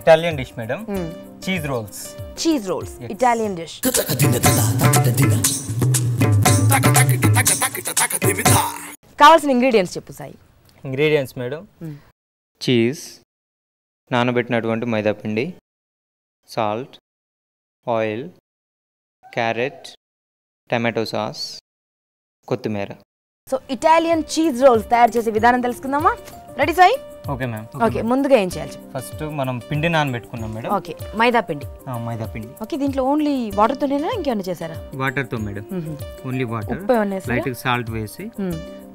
Italian dish, madam. Cheese rolls. Cheese rolls. Yes. Italian dish. కావాల్సిన ingredients చెప్పు Sai. Ingredients madam, cheese, నానబెట్టినటువంటి మైదాపిండి, salt, oil, carrot, tomato sauce, కొత్తిమీర. So Italian cheese rolls తయారు చేసే విధానం తెలుసుకుందామా? Ready Sai? Okay ma'am. Okay, ముందుగా ఏం చేయాలి? ఫస్ట్ మనం పిండి నానబెట్టుకున్నాం మేడం. ఓకే, మైదా పిండి. మైదా పిండి. ఓకే, దీంట్లో ఓన్లీ వాటర్ తోనేనా ఇంకేమైనా చేశారా? వాటర్ తో మేడం, ఓన్లీ వాటర్. లైట్ గా సాల్ట్ వేసి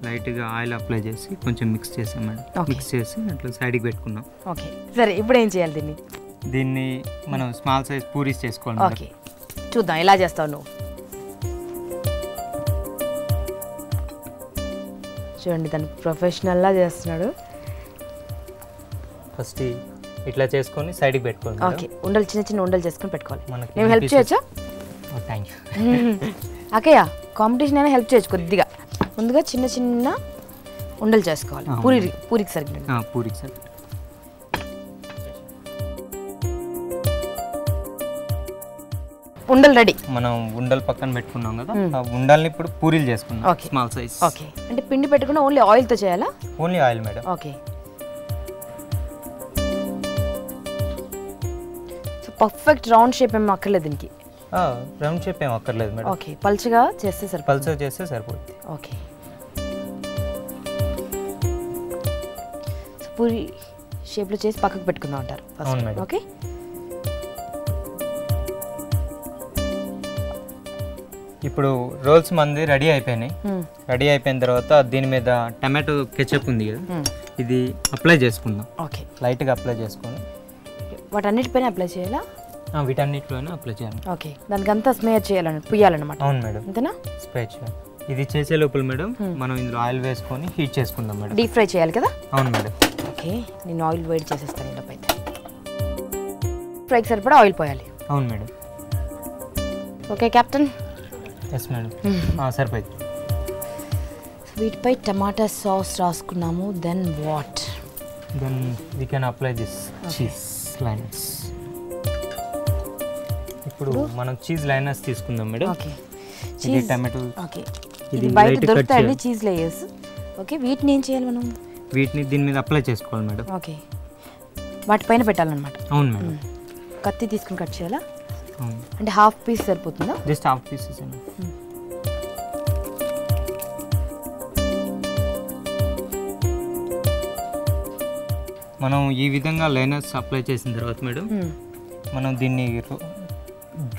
లైట్ గా ఆయిల్ అప్లై చేసి కొంచెం మిక్స్ చేసాం మేడం. మిక్స్ చేసి అట్లా సైడ్ కి పెట్టుకున్నాం. ఓకే, సరే ఇప్పుడు ఏం చేయాలి? దీన్ని మనం స్మాల్ సైజ్ పూరీస్ చేసుకోవాలి. ఓకే, చూద్దాం ఎలా చేస్తావు నువ్వు. చూడండి, తను ప్రొఫెషనల్ లా చేస్తున్నాడు. ఫస్ట్ ఇట్లా చేసుకొని సైడ్ కి పెట్టుకోవాలి. ఓకే, ఉండలు చిన్న చిన్న ఉండలు చేసుకొని పెట్టుకోవాలి. మేము హెల్ప్ చేయొచ్చా? Thank you. అక్కయ్య, కాంపిటీషన్ అయినా హెల్ప్ చేయొచ్చు కొద్దిగా. ముందుగా చిన్న చిన్న ఉండలు చేసుకోవాలి. పూరికి సరిగ్గా. పూరికి సరిగ్గా. ఉండలు రెడీ. మనం ఉండలు పక్కన పెట్టుకున్నాం కదా, ఆ ఉండల్ని ఇప్పుడు పూరీలు చేసుకున్నాం. Small size. ఓకే, అంటే పిండి పెట్టుకున్నా ఓన్లీ ఆయిల్ తో చేయాలా? Only oil madam. Okay, so perfect round shape ఏం అక్కర్లేదు దీనికి. రౌండ్ షేప్ ఏం అక్కర్లేదు మేడం. ఓకే, పల్చగా చేస్తే సరిపోతుంది. పల్చగా చేస్తే సరిపోతుంది. ఓకే, సో పూరి షేప్లో చేసి పక్కకు పెట్టుకుందాం అంటారు. అవును మేడం. ఓకే, ఇప్పుడు రోల్స్ మంది రెడీ అయిపోయినాయి. రెడీ అయిపోయిన తర్వాత దీని మీద టమాటో కెచప్ ఉంది కదా, ఇది అప్లై చేసుకుందాం. ఓకే, లైట్గా అప్లై చేసుకొని వాటన్నిటిపైన అప్లై చేయాలా? వీటన్నిటిలోనే అప్లై చేయాలి. ఓకే, దానికి అంతా స్మేర్ చేయాలన్నమాట, పుయ్యాలన్నమాట. అవును మేడం. అంతేనా? స్ప్రే చేయాలి. ఇది చేసే లోపల మేడం మనం ఇందులో ఆయిల్ వేసుకొని హీట్ చేసుకుందాం మేడం. డీప్ ఫ్రై చేయాలి కదా? అవును మేడం. ఓకే, నేను ఆయిల్ వేడి చేసేస్తాను. ఇందులో ఫ్రైకి సరిపడా ఆయిల్ పోయాలి. అవును madam. Okay captain. Yes madam, సరిపోయింది. వీటిపై టమాటా సాస్ రాసుకున్నాము. Then what? Then we can apply this cheese liners. ఇప్పుడు మనం చీజ్ లైనర్స్ తీసుకుందాం మేడం. ఓకే, ఇది టమాటో. ఓకే, ఇది బయట దొరుకుతాయండి చీజ్ లేయర్స్. ఓకే, వీటిని ఏం చేయాలి మనం? వీటిని దీని మీద అప్లై చేసుకోవాలి మేడం. ఓకే, వాటిపైన పెట్టాలన్నమాట. అవును మేడం. కత్తి తీసుకుని కట్ చేయాలా? అంటే హాఫ్ పీస్ సరిపోతుందా? Just half pieces. మనం ఈ విధంగా లైనర్స్ అప్లై చేసిన తర్వాత మేడం మనం దీన్ని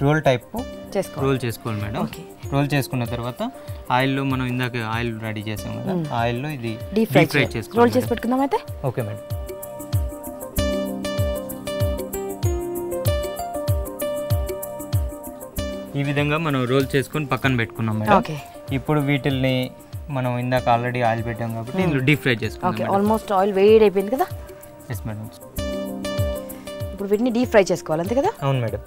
రోల్ టైప్ రోల్ చేసుకోవాలి మేడం. రోల్ చేసుకున్న తర్వాత ఆయిల్లో మనం ఇందాక ఆయిల్ రెడీ చేసాం కదా, ఆయిల్లో ఇది డీప్ ఫ్రై చేసుకోవాలి. రోల్ చేసి పెట్టుకుందాం అయితే. Okay madam. ఈ విధంగా మనం రోల్ చేసుకొని పక్కన పెట్టుకున్నాం మేడం. ఇప్పుడు వీటిల్ని మనం ఇందాక ఆల్రెడీ ఆయిల్ పెట్టాం కాబట్టి ఇందులో డీప్ ఫ్రై చేసుకుందాం. ఆల్మోస్ట్ ఆయిల్ వేడి అయిపోయింది కదా? Yes madam. ఇప్పుడు వీటిని డీప్ ఫ్రై చేసుకోవాలి అంతే కదా? అవును మేడం.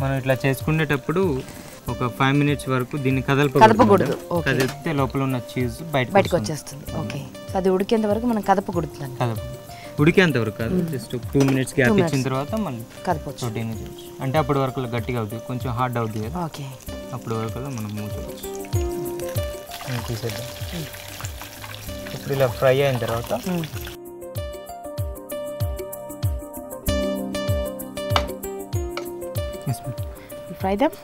మనం ఇట్లా చేసుకునేటప్పుడు ఒక 5 minutes వరకు దీన్ని కదపకూడదు. కదిలితే లోపల ఉన్న చీజ్ బయటకు వచ్చేస్తుంది. ఓకే, అది ఉడికేంత వరకు మనం కదపకూడదు. ఉడికేంత వరకు కాదు, జస్ట్ 2 minutes గ్యాప్ ఇచ్చిన తర్వాత మళ్ళీ కదపొచ్చు. అంటే అప్పటి వరకు గట్టిగా అవుతుంది, కొంచెం హార్డ్ అవుతుంది కదా. ఓకే, అప్పటి వరకు మనం మూవ్ చేయవచ్చు. తీసేద్దాం. ఇప్పుడు ఇలా ఫ్రై అయిన తర్వాత ఫ్రై దమ్.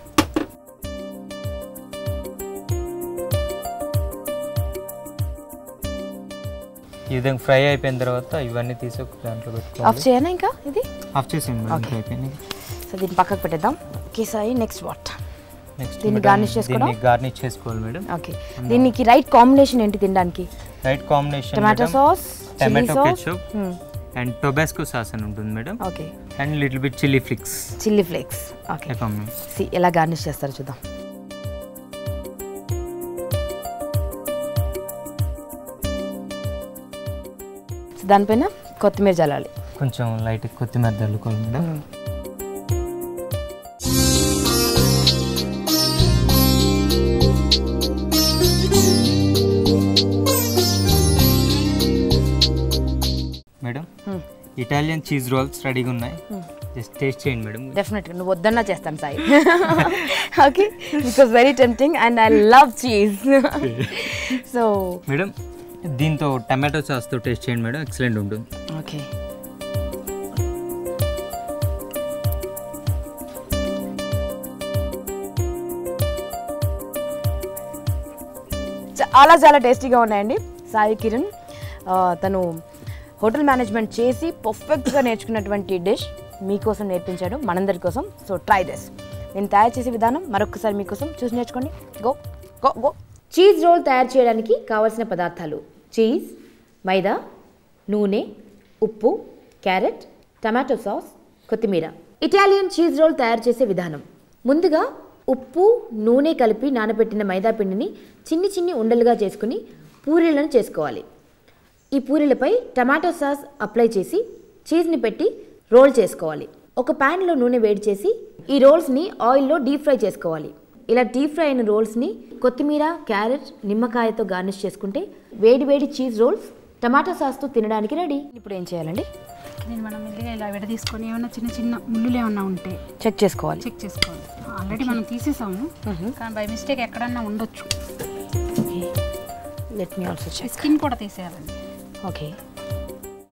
ఈ విధంగా ఫ్రై అయిపోయిన తర్వాత ఇవన్నీ తీసి దాంట్లో పెట్టుకోవాలి. ఆఫ్ చేయనా ఇంకా? ఇది ఆఫ్ చేసేయండి. అయిపోయింది. సో దీన్ని పక్కకు పెట్టేద్దాం. Okay Sai, next what? Next దీన్ని గార్నిష్ చేసుకోవాలి. గార్నిష్ చేసుకోవాలి మేడం. ఓకే, దీనికి రైట్ కాంబినేషన్ ఏంటి తినడానికి? Right combination tomato sauce, tomato ketchup and Tabasco sauce అని ఉంటుంది madam. Okay, and little bit chilli flakes. Chilli flakes. Okay, see ఎలా గార్నిష్ చేస్తారో చూద్దాం. దానిపైన కొత్తిమీర జల్లాలి. కొంచెం లైట్ కొత్తిమీర జల్లుకోవాలి మేడం. ఇటాలియన్ చీజ్ రోల్స్ రెడీగా ఉన్నాయి, జస్ట్ టేస్ట్ చేయండి మేడం. డెఫినెట్గా నువ్వు వద్దన్నా చేస్తాను Sai. Okay, because very tempting and I love cheese. So madam దీంతో టమాటో సాస్తో టేస్ట్ చేయండి మేడం, ఎక్సలెంట్ ఉంటుంది. ఓకే, చాలా చాలా టేస్టీగా ఉన్నాయండి. సాయి కిరణ్ తను హోటల్ మేనేజ్మెంట్ చేసి పర్ఫెక్ట్గా నేర్చుకున్నటువంటి డిష్ మీకోసం నేర్పించాడు, మనందరి కోసం. So try this. నేను తయారు చేసే విధానం మరొకసారి మీకోసం చూసి నేర్చుకోండి. Go go go. Cheese roll తయారు చేయడానికి కావాల్సిన పదార్థాలు: చీజ్, మైదా, నూనె, ఉప్పు, క్యారెట్, టమాటో సాస్, కొత్తిమీర. ఇటాలియన్ చీజ్ రోల్ తయారు చేసే విధానం: ముందుగా ఉప్పు, నూనె కలిపి నానబెట్టిన మైదా పిండిని చిన్ని చిన్ని ఉండలుగా చేసుకుని పూరీలను చేసుకోవాలి. ఈ పూరీలపై టమాటో సాస్ అప్లై చేసి చీజ్ని పెట్టి రోల్ చేసుకోవాలి. ఒక ప్యాన్లో నూనె వేడి చేసి ఈ రోల్స్ని ఆయిల్లో డీప్ ఫ్రై చేసుకోవాలి. ఇలా డీప్ ఫ్రై అయిన రోల్స్ని కొత్తిమీర, క్యారెట్, నిమ్మకాయతో గార్నిష్ చేసుకుంటే వేడి వేడి చీజ్ రోల్స్ టమాటో సాస్తో తినడానికి రెడీ. ఇప్పుడు ఏం చేయాలండి? నేను మనం మెల్లిగా ఇలా విడ తీసుకొని ఏమైనా చిన్న చిన్న ముళ్ళులు ఏమన్నా ఉంటే చెక్ చేసుకోవాలి. ఆల్రెడీ మనం తీసేసాము, కానీ బై మిస్టేక్ ఎక్కడన్నా ఉండొచ్చు. Let me also check. Skin కూడా తీసేయాలండి. ఓకే,